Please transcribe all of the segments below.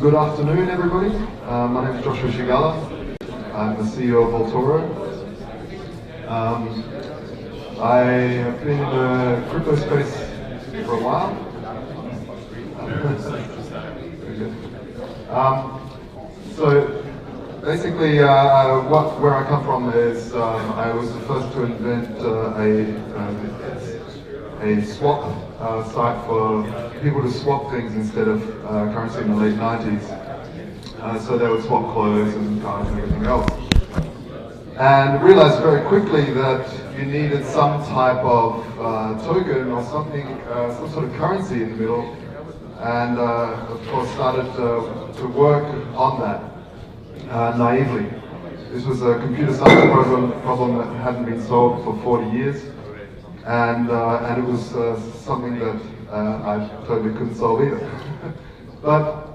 Good afternoon, everybody. My name is Joshua Shigala. I'm the CEO of Vaultoro. I have been in the crypto space for a while. So basically, where I come from is I was the first to invent a swap site for people to swap things instead of currency in the late 90s. So they would swap clothes and cars and everything else. And realized very quickly that you needed some type of token or something, some sort of currency in the middle. And of course started to work on that naively. This was a computer science problem that hadn't been solved for 40 years. And it was something that I totally couldn't solve either. But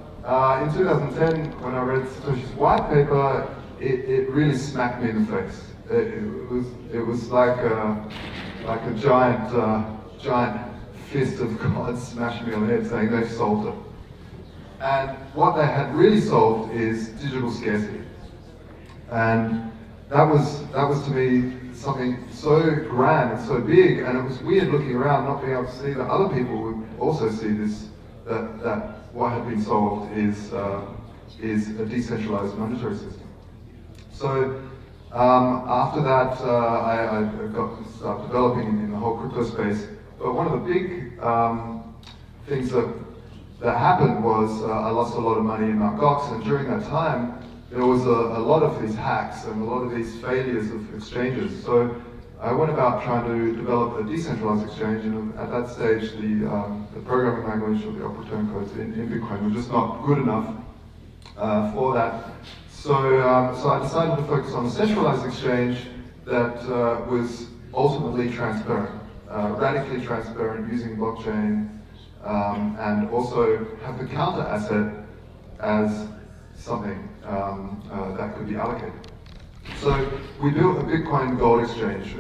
in 2010, when I read Satoshi's white paper, it really smacked me in the face. It was like a giant fist of God smashing me on the head, saying they've solved it. And what they had really solved is digital scarcity. And that was to me something so grand and so big, and it was weird looking around, not being able to see that other people would also see this, that what had been solved is a decentralized monetary system. So after that, I got to start developing in the whole crypto space. But one of the big things that happened was I lost a lot of money in Mt. Gox, and during that time, there was a lot of these hacks and a lot of these failures of exchanges. So I went about trying to develop a decentralized exchange, and at that stage, the programming language or the operator codes in Bitcoin were just not good enough for that. So I decided to focus on a centralized exchange that was ultimately transparent, radically transparent, using blockchain, and also have the counter asset as something that could be allocated. So we built a Bitcoin gold exchange.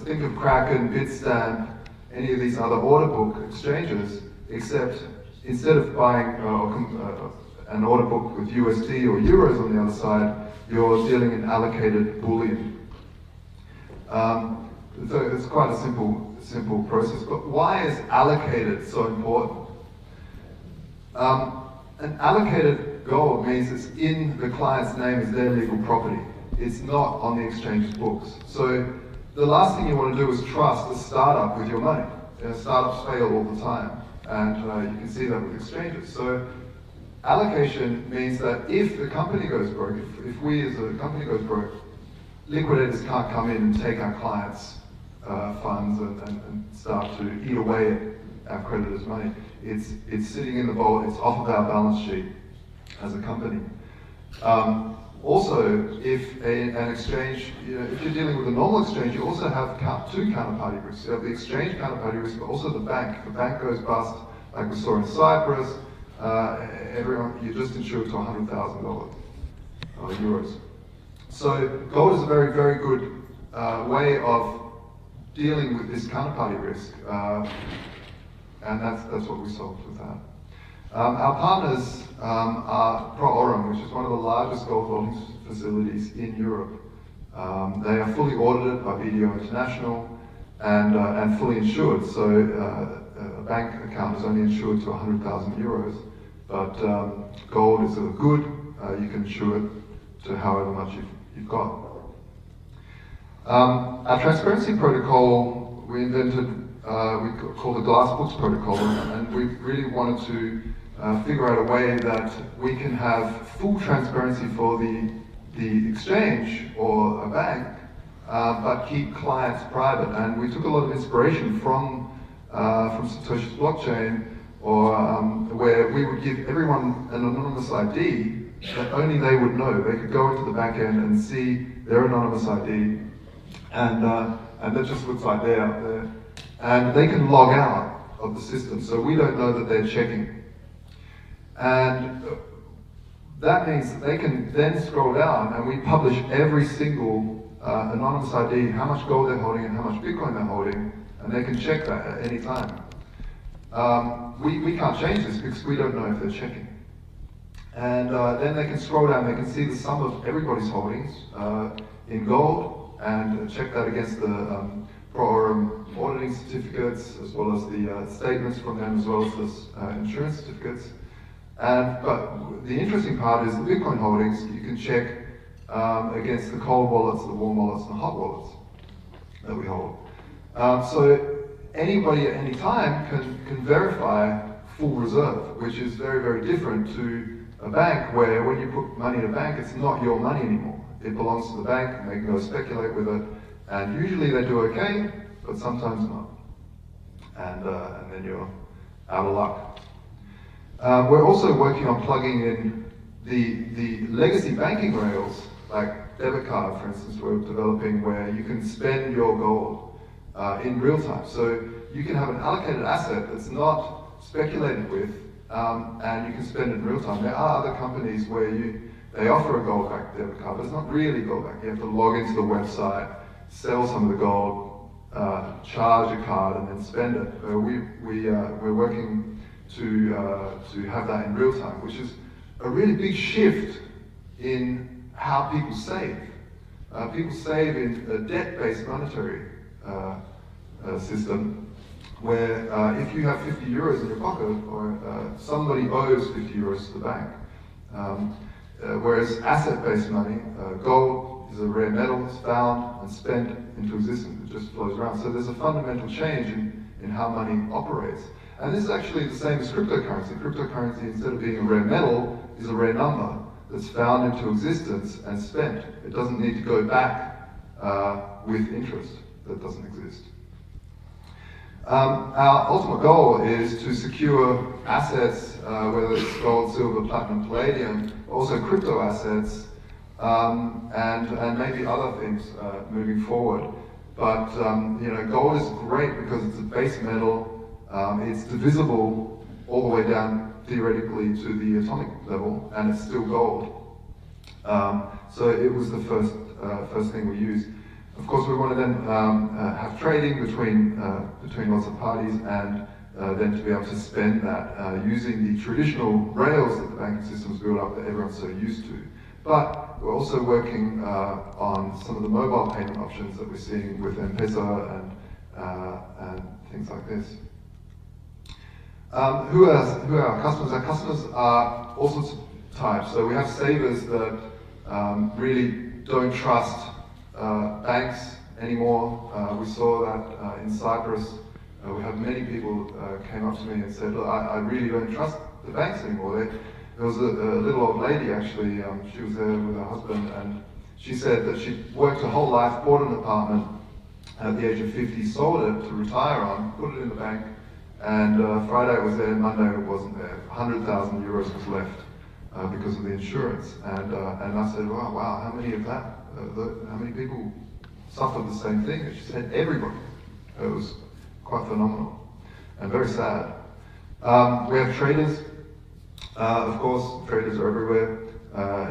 Think of Kraken, Bitstamp, any of these other order book exchanges, except instead of buying an order book with USD or euros on the other side, you're dealing in allocated bullion. So it's quite a simple process. But why is allocated so important? An allocated gold means it's in the client's name as their legal property. It's not on the exchange's books. So the last thing you want to do is trust a startup with your money. Startups fail all the time, and you can see that with exchanges. So allocation means that if the company goes broke, if we as a company goes broke, liquidators can't come in and take our clients' funds and start to eat away at our creditors' money. It's sitting in the vault, it's off of our balance sheet as a company. Also, if an exchange, if you're dealing with a normal exchange, you also have two counterparty risks. You have the exchange counterparty risk, but also the bank. If the bank goes bust, like we saw in Cyprus, you're just insured to $100,000 euros. So gold is a very, very good way of dealing with this counterparty risk, and that's what we solved with that. Our partners are Pro Aurum, which is one of the largest gold holding facilities in Europe. They are fully audited by BDO International and fully insured. So a bank account is only insured to 100,000 euros, but gold is a good. You can insure it to however much you've got. Our transparency protocol we invented, we call the glass books protocol, and we really wanted to figure out a way that we can have full transparency for the exchange or a bank, but keep clients private. And we took a lot of inspiration from Satoshi's blockchain, or where we would give everyone an anonymous ID that only they would know. They could go into the back end and see their anonymous ID, and that just looks like they're out there. And they can log out of the system, so we don't know that they're checking. And that means that they can then scroll down, and we publish every single anonymous ID, how much gold they're holding and how much Bitcoin they're holding, and they can check that at any time. We can't change this because we don't know if they're checking. And then they can scroll down, they can see the sum of everybody's holdings in gold, and check that against the auditing certificates, as well as the statements from them, as well as the insurance certificates. But the interesting part is the Bitcoin holdings you can check against the cold wallets, the warm wallets, and the hot wallets that we hold. So anybody at any time can verify full reserve, which is very, very different to a bank, where when you put money in a bank, it's not your money anymore. It belongs to the bank, and they can go speculate with it, and usually they do okay, but sometimes not. And then you're out of luck. We're also working on plugging in the legacy banking rails, like debit card, for instance, we're developing, where you can spend your gold in real time. So you can have an allocated asset that's not speculated with, and you can spend it in real time. There are other companies where they offer a gold-backed debit card, but it's not really gold-backed. You have to log into the website, sell some of the gold, charge a card, and then spend it. We're working to have that in real time, which is a really big shift in how people save. People save in a debt-based monetary system, where if you have 50 euros in your pocket, or somebody owes 50 euros to the bank, whereas asset-based money, gold is a rare metal, it's found and spent into existence, it just flows around. So there's a fundamental change in how money operates. And this is actually the same as cryptocurrency. Cryptocurrency, instead of being a rare metal, is a rare number that's found into existence and spent. It doesn't need to go back with interest that doesn't exist. Our ultimate goal is to secure assets, whether it's gold, silver, platinum, palladium, also crypto assets, and maybe other things moving forward. But gold is great because it's a base metal. It's divisible all the way down theoretically to the atomic level, and it's still gold. So it was the first thing we used. Of course, we want to then have trading between lots of parties, and then to be able to spend that using the traditional rails that the banking system's built up that everyone's so used to. But we're also working on some of the mobile payment options that we're seeing with M-Pesa and things like this. Who are our customers? Our customers are all sorts of types. So we have savers that really don't trust banks anymore. We saw that in Cyprus. We had many people came up to me and said, look, I really don't trust the banks anymore. There was a little old lady, actually, she was there with her husband, and she said that she worked her whole life, bought an apartment at the age of 50, sold it to retire on, put it in the bank, and Friday it was there, Monday it wasn't there. 100,000 euros was left because of the insurance. And I said, wow, how many of that? How many people suffered the same thing? And she said, everybody. It was quite phenomenal and very sad. We have traders. Of course, traders are everywhere.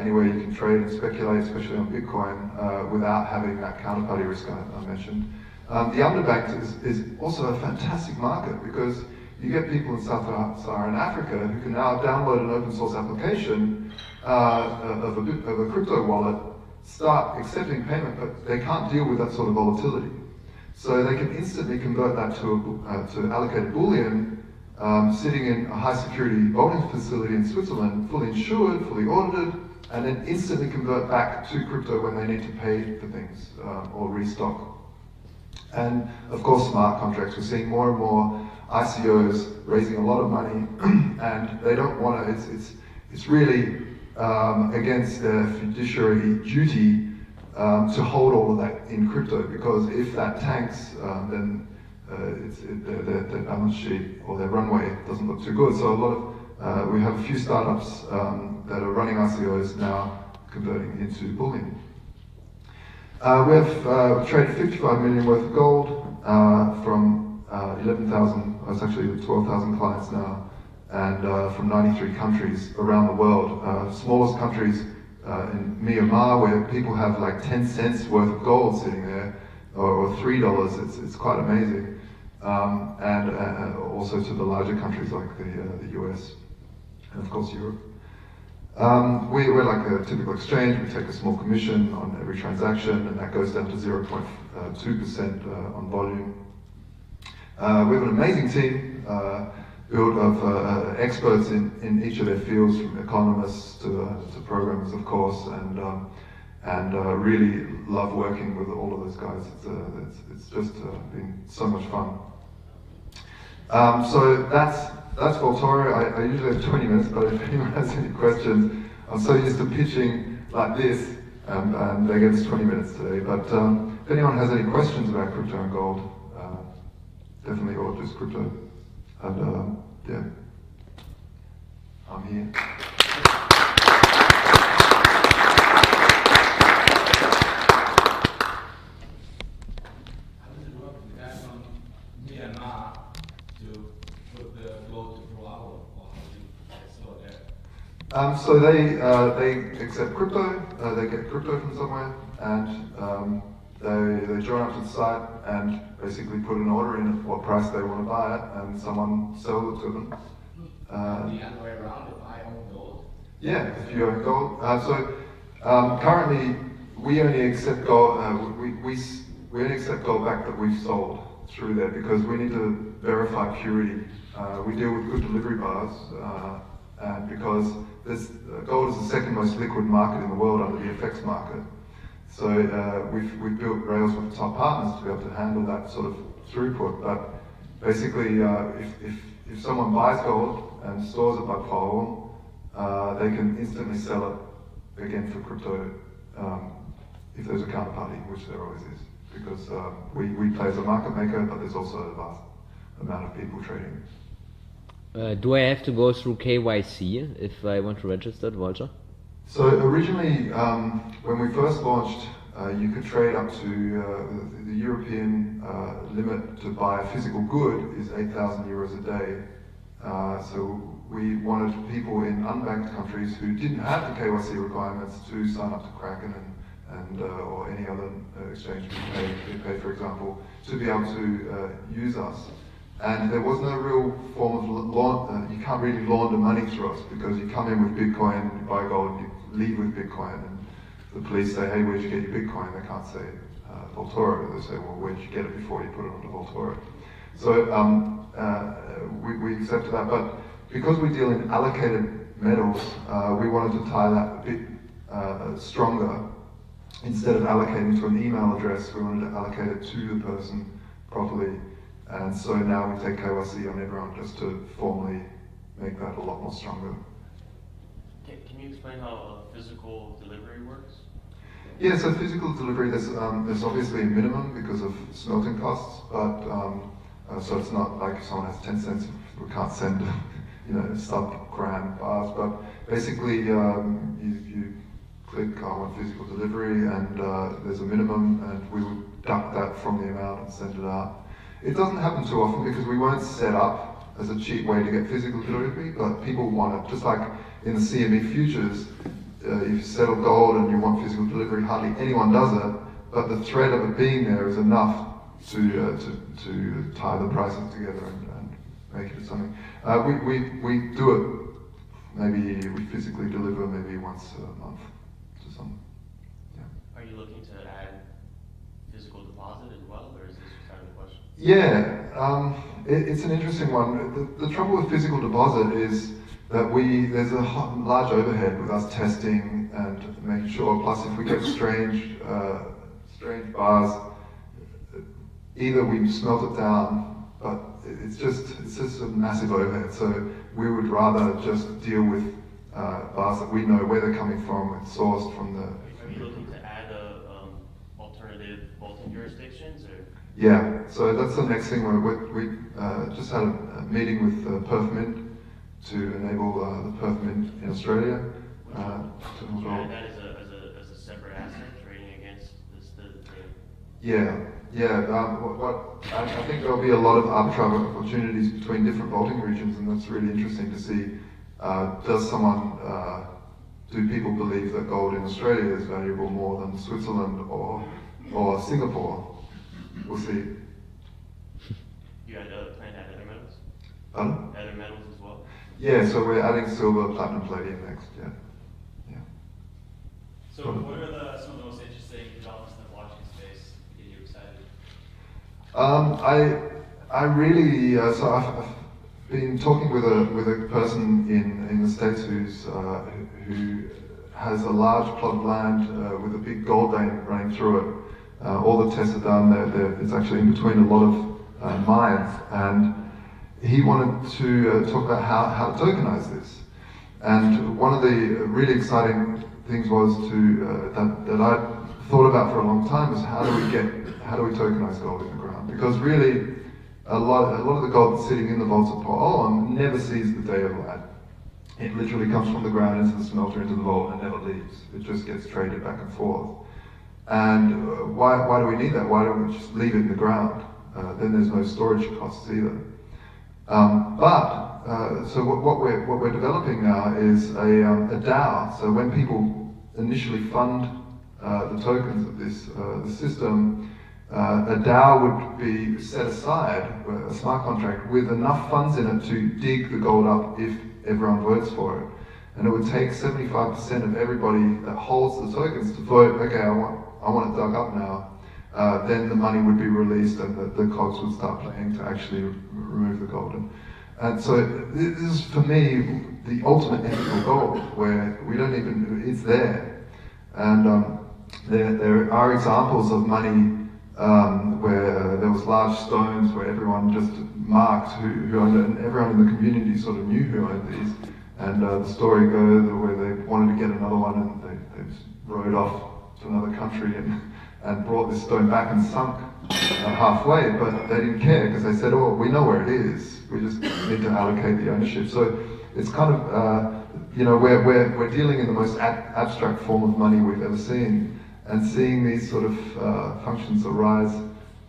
Anywhere you can trade and speculate, especially on Bitcoin, without having that counterparty risk I mentioned. The underbanked is also a fantastic market, because you get people in Sub-Saharan Africa who can now download an open source application of a crypto wallet, start accepting payment, but they can't deal with that sort of volatility. So they can instantly convert that to allocated bullion, sitting in a high security holding facility in Switzerland, fully insured, fully audited, and then instantly convert back to crypto when they need to pay for things or restock. And of course, smart contracts. We're seeing more and more ICOs raising a lot of money, and they don't want to. It's really against their fiduciary duty to hold all of that in crypto, because if that tanks, then their balance sheet or their runway doesn't look too good. So a lot of we have a few startups that are running ICOs now, converting into bullion. We have traded 55 million worth of gold from 11,000, it's actually 12,000 clients now, and from 93 countries around the world. Smallest countries in Myanmar, where people have like 10 cents worth of gold sitting there, or $3, it's quite amazing. And also to the larger countries like the US, and of course Europe. We're like a typical exchange. We take a small commission on every transaction, and that goes down to 0.2% on volume. We have an amazing team built of experts in each of their fields, from economists to programmers, of course, and really love working with all of those guys. It's just been so much fun. So that's Vaultoro. I usually have 20 minutes, but if anyone has any questions, I'm so used to pitching like this, and I get 20 minutes today. But if anyone has any questions about crypto and gold, definitely, or just crypto, and yeah, I'm here. So they accept crypto, they get crypto from somewhere, and they join up to the site and basically put an order in at what price they want to buy it, and someone sells it to them. The other way around, if I own gold? Yeah, if you own gold. Currently, we only accept gold. We only accept gold back that we've sold through there, because we need to verify purity. We deal with good delivery bars, and because gold is the second most liquid market in the world under the FX market. So we've built rails with top partners to be able to handle that sort of throughput. But basically, if someone buys gold and stores it by pole, they can instantly sell it again for crypto if there's a counterparty, which there always is. Because we play as a market maker, but there's also a vast amount of people trading. Do I have to go through KYC if I want to register at Vaultoro? So originally, when we first launched, you could trade up to the European limit to buy a physical good is 8,000 euros a day. So we wanted people in unbanked countries who didn't have the KYC requirements to sign up to Kraken and or any other exchange we pay, for example, to be able to use us. And there was no real form of you can't really launder money through us, because you come in with Bitcoin, you buy gold, you leave with Bitcoin, and the police say, hey, where'd you get your Bitcoin? They can't say Vaultoro. They say, well, where'd you get it before you put it onto Vaultoro? So we accepted that, but because we deal in allocated metals, we wanted to tie that a bit stronger. Instead of allocating to an email address, we wanted to allocate it to the person properly. And so now we take KYC on everyone just to formally make that a lot more stronger. Can you explain how physical delivery works? Yeah, so physical delivery, there's obviously a minimum because of smelting costs, but so it's not like if someone has 10 cents, we can't send sub-gram bars, but basically you click I want physical delivery, and there's a minimum, and we would deduct that from the amount and send it out. It doesn't happen too often because we weren't set up as a cheap way to get physical delivery, but people want it. Just like in the CME futures, if you settle gold and you want physical delivery, hardly anyone does it, but the threat of it being there is enough to tie the prices together and make it something. We do it, maybe we physically deliver maybe once a month to some. Yeah. Are you looking to add physical deposit as well, or is this just kind of the question? Yeah, it's an interesting one. The trouble with physical deposit is that there's a large overhead with us testing and making sure. Plus, if we get strange bars, either we smelt it down, but it's just a massive overhead. So we would rather just deal with bars that we know where they're coming from. It's sourced from the. Are you looking to add alternative vaulting jurisdictions, or? Yeah, so that's the next thing. We just had a meeting with Perth Mint to enable the Perth Mint in Australia. That as a separate asset trading against this. Yeah. I think there'll be a lot of arbitrage opportunities between different vaulting regions, and that's really interesting to see. Do people believe that gold in Australia is valuable more than Switzerland or Singapore? We'll see. You had plan to add other metals? Pardon? Other metals as well? Yeah, so we're adding silver, platinum, palladium next, yeah. So what are some of the most interesting developments in the blockchain space that get you excited? I really so I've been talking with a person in the States who has a large plot of land with a big gold vein running through it. All the tests are done. It's actually in between a lot of mines, and he wanted to talk about how to tokenize this. And one of the really exciting things was that I thought about for a long time was how do we tokenize gold in the ground? Because really, a lot of the gold that's sitting in the vaults of Port never sees the day of light. It literally comes from the ground into the smelter, into the vault, and never leaves. It just gets traded back and forth. And why do we need that? Why don't we just leave it in the ground? Then there's no storage costs either. So what we're developing now is a DAO. So when people initially fund the tokens of the system, a DAO would be set aside, a smart contract, with enough funds in it to dig the gold up if everyone votes for it. And it would take 75% of everybody that holds the tokens to vote, okay, I want it dug up now. Then the money would be released and the cogs would start playing to actually remove the gold. And so this is, for me, the ultimate ethical goal, where we don't even, it's there. And there are examples of money where there was large stones where everyone just marked who owned it, and everyone in the community sort of knew who owned these. And the story goes where they wanted to get another one, and they just rode off to another country and brought this stone back and sunk halfway, but they didn't care because they said, oh, we know where it is, we just need to allocate the ownership. So it's kind of, we're dealing in the most abstract form of money we've ever seen, and seeing these sort of functions arise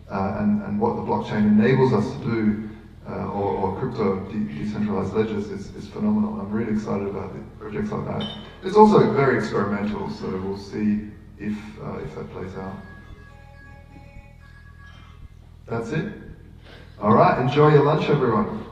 and what the blockchain enables us to do, or crypto decentralized ledgers is phenomenal. I'm really excited about projects like that. It's also very experimental, so we'll see if that plays out. That's it. All right, enjoy your lunch, everyone.